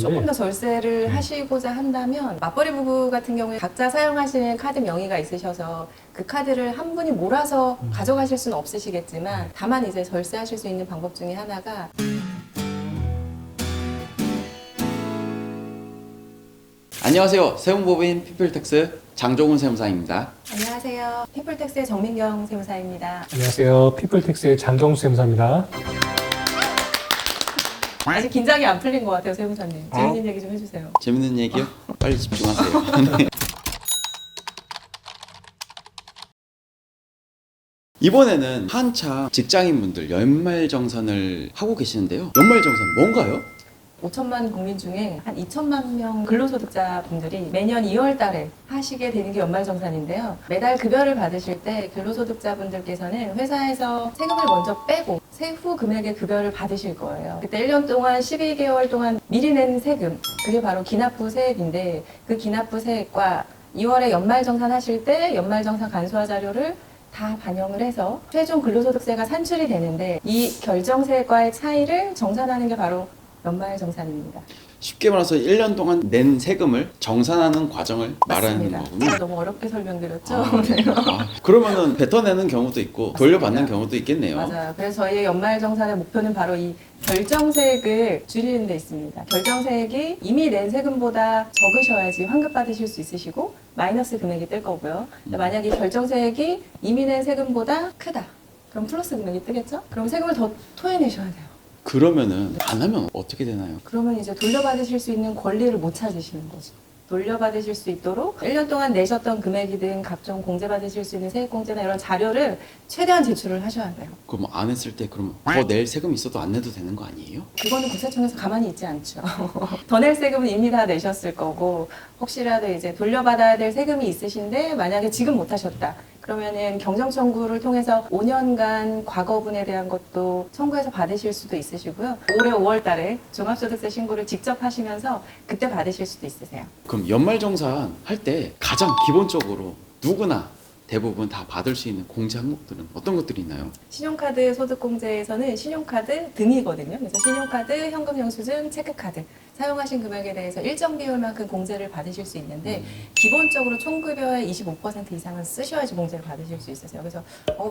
조금 더 절세를 하시고자 한다면 맞벌이 부부 같은 경우에 각자 사용하시는 카드 명의가 있으셔서 그 카드를 한 분이 몰아서 가져가실 수는 없으시겠지만 다만 이제 절세하실 수 있는 방법 중에 하나가 안녕하세요. 세무법인 피플텍스 장종훈 세무사입니다. 안녕하세요. 피플텍스의 정민경 세무사입니다. 안녕하세요. 피플텍스의 장경수 세무사입니다. 아직 긴장이 안 풀린 것 같아요, 세무사님. 재밌는 얘기 좀 해주세요. 재밌는 얘기요? 빨리 집중하세요. 네. 이번에는 한창 직장인분들 연말정산을 하고 계시는데요. 연말정산 뭔가요? 5천만 국민 중에 한 2천만 명 근로소득자분들이 매년 2월 달에 하시게 되는 게 연말정산인데요. 매달 급여를 받으실 때 근로소득자분들께서는 회사에서 세금을 먼저 빼고 세후 금액의 급여를 받으실 거예요. 그때 1년 동안 12개월 동안 미리 낸 세금, 그게 바로 기납부 세액인데 그 기납부 세액과 2월에 연말정산 하실 때 연말정산 간소화 자료를 다 반영을 해서 최종 근로소득세가 산출이 되는데 이 결정세액과의 차이를 정산하는 게 바로 연말정산입니다. 쉽게 말해서 1년 동안 낸 세금을 정산하는 과정을 말하는 맞습니다. 거군요. 제가 너무 어렵게 설명드렸죠? 그러면은 뱉어내는 경우도 있고 돌려받는 맞습니다. 경우도 있겠네요. 맞아요. 그래서 저희의 연말정산의 목표는 바로 이 결정세액을 줄이는 데 있습니다. 결정세액이 이미 낸 세금보다 적으셔야지 환급 받으실 수 있으시고 마이너스 금액이 뜰 거고요. 만약에 결정세액이 이미 낸 세금보다 크다. 그럼 플러스 금액이 뜨겠죠? 그럼 세금을 더 토해내셔야 돼요. 그러면은 안 하면 어떻게 되나요? 그러면 이제 돌려받으실 수 있는 권리를 못 찾으시는 거죠. 돌려받으실 수 있도록 1년 동안 내셨던 금액이든 각종 공제받으실 수 있는 세액공제나 이런 자료를 최대한 제출을 하셔야 돼요. 그럼 안 했을 때 그러면 더 낼 세금 있어도 안 내도 되는 거 아니에요? 그거는 국세청에서 가만히 있지 않죠. 더 낼 세금은 이미 다 내셨을 거고 혹시라도 이제 돌려받아야 될 세금이 있으신데 만약에 지금 못 하셨다. 그러면은 경정청구를 통해서 5년간 과거분에 대한 것도 청구해서 받으실 수도 있으시고요. 올해 5월 달에 종합소득세 신고를 직접 하시면서 그때 받으실 수도 있으세요. 그럼 연말정산 할 때 가장 기본적으로 누구나 대부분 다 받을 수 있는 공제 항목들은 어떤 것들이 있나요? 신용카드 소득공제에서는 신용카드 등이거든요. 그래서 신용카드, 현금영수증, 체크카드 사용하신 금액에 대해서 일정 비율만큼 공제를 받으실 수 있는데 기본적으로 총급여의 25% 이상은 쓰셔야지 공제를 받으실 수 있으세요. 그래서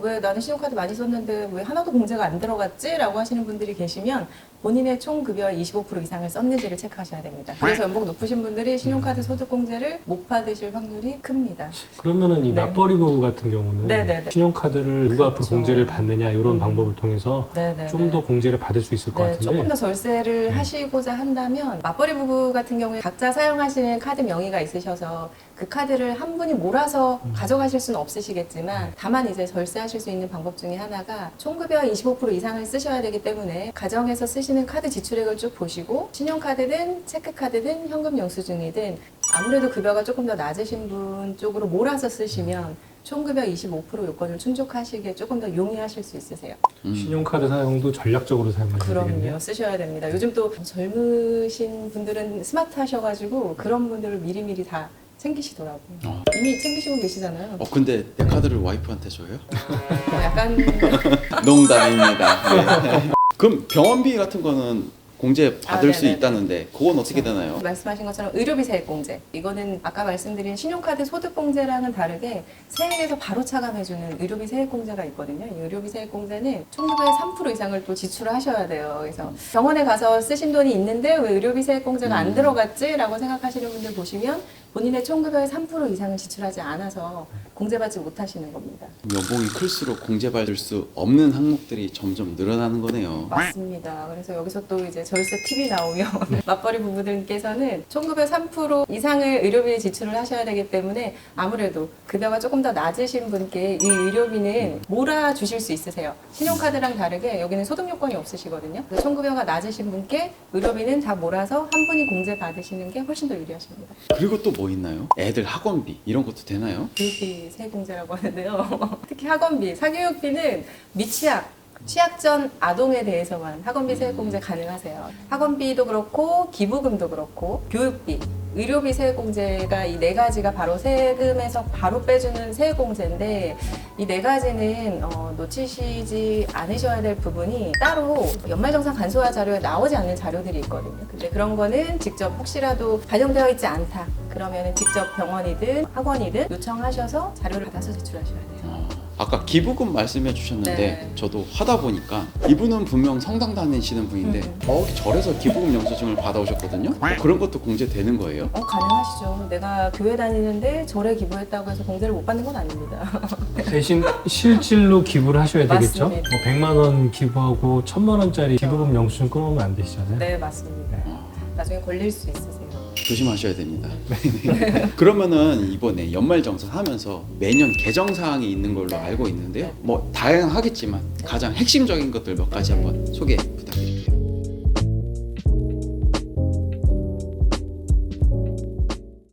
왜 나는 신용카드 많이 썼는데 왜 하나도 공제가 안 들어갔지? 라고 하시는 분들이 계시면 본인의 총급여의 25% 이상을 썼는지를 체크하셔야 됩니다. 그래서 연봉 높으신 분들이 신용카드 소득공제를 못 받으실 확률이 큽니다. 그러면은 이 네. 맞벌이 부부 같은 경우는 네네네. 신용카드를 누가 앞으로 그렇죠. 공제를 받느냐 이런 방법을 통해서 네네네. 좀 더 공제를 받을 수 있을 것 네, 같은데 조금 더 절세를 하시고자 한다면 맞벌이 부부 같은 경우에 각자 사용하시는 카드 명의가 있으셔서 그 카드를 한 분이 몰아서 가져가실 수는 없으시겠지만 다만 이제 절세하실 수 있는 방법 중에 하나가 총급여의 25% 이상을 쓰셔야 되기 때문에 가정에서 쓰시는 카드 지출액을 쭉 보시고 신용카드든 체크카드든 현금영수증이든 아무래도 급여가 조금 더 낮으신 분 쪽으로 몰아서 쓰시면 총급여 25% 요건을 충족하시기에 조금 더 용이하실 수 있으세요. 신용카드 사용도 전략적으로 사용해야 되겠네요. 그럼요. 쓰셔야 됩니다. 요즘 또 젊으신 분들은 스마트하셔가지고 그런 분들을 미리미리 다 챙기시더라고요. 이미 챙기시고 계시잖아요. 근데 내 카드를 와이프한테 줘요? 약간 농담입니다. 네. 그럼 병원비 같은 거는 공제 받을 수 네네네. 있다는데 그건 어떻게 되나요? 말씀하신 것처럼 의료비 세액 공제. 이거는 아까 말씀드린 신용카드 소득 공제랑은 다르게 세액에서 바로 차감해주는 의료비 세액 공제가 있거든요. 이 의료비 세액 공제는 총급여의 3% 이상을 또 지출을 하셔야 돼요. 그래서 병원에 가서 쓰신 돈이 있는데 왜 의료비 세액 공제가 안 들어갔지? 라고 생각하시는 분들 보시면 본인의 총급여의 3% 이상을 지출하지 않아서 공제받지 못하시는 겁니다. 연봉이 클수록 공제받을 수 없는 항목들이 점점 늘어나는 거네요. 맞습니다. 그래서 여기서 또 이제 절세 팁이 나오면 맞벌이 부부들께서는 총급여 3% 이상을 의료비에 지출을 하셔야 되기 때문에 아무래도 급여가 조금 더 낮으신 분께 이 의료비는 몰아주실 수 있으세요. 신용카드랑 다르게 여기는 소득 요건이 없으시거든요. 그래서 총급여가 낮으신 분께 의료비는 다 몰아서 한 분이 공제 받으시는 게 훨씬 더 유리하십니다. 그리고 또 뭐 있나요? 애들 학원비 이런 것도 되나요? 교육비 세공제라고 하는데요. 특히 학원비, 사교육비는 미취학, 취학 전 아동에 대해서만 학원비 세액공제 가능하세요. 학원비도 그렇고 기부금도 그렇고 교육비, 의료비 세액공제가 이 네 가지가 바로 세금에서 바로 빼주는 세액공제인데 이 네 가지는 놓치시지 않으셔야 될 부분이 따로 연말정산 간소화 자료에 나오지 않는 자료들이 있거든요. 근데 그런 거는 직접 혹시라도 반영되어 있지 않다 그러면 직접 병원이든 학원이든 요청하셔서 자료를 받아서 제출하셔야 돼요. 아까 기부금 말씀해 주셨는데 네. 저도 하다 보니까 이분은 분명 성당 다니시는 분인데 절에서 기부금 영수증을 받아오셨거든요. 그런 것도 공제되는 거예요? 가능하시죠. 내가 교회 다니는데 절에 기부했다고 해서 공제를 못 받는 건 아닙니다. 대신 실질로 기부를 하셔야 되겠죠? 맞습니다. 100만 원 기부하고 1000만 원짜리 기부금 영수증 끊으면 안 되시잖아요. 네, 맞습니다. 나중에 걸릴 수 있으세요. 조심하셔야 됩니다. 그러면은 이번에 연말정산 하면서 매년 개정 사항이 있는 걸로 알고 있는데요. 뭐 다양하겠지만 가장 핵심적인 것들 몇 가지 한번 소개 부탁드립니다.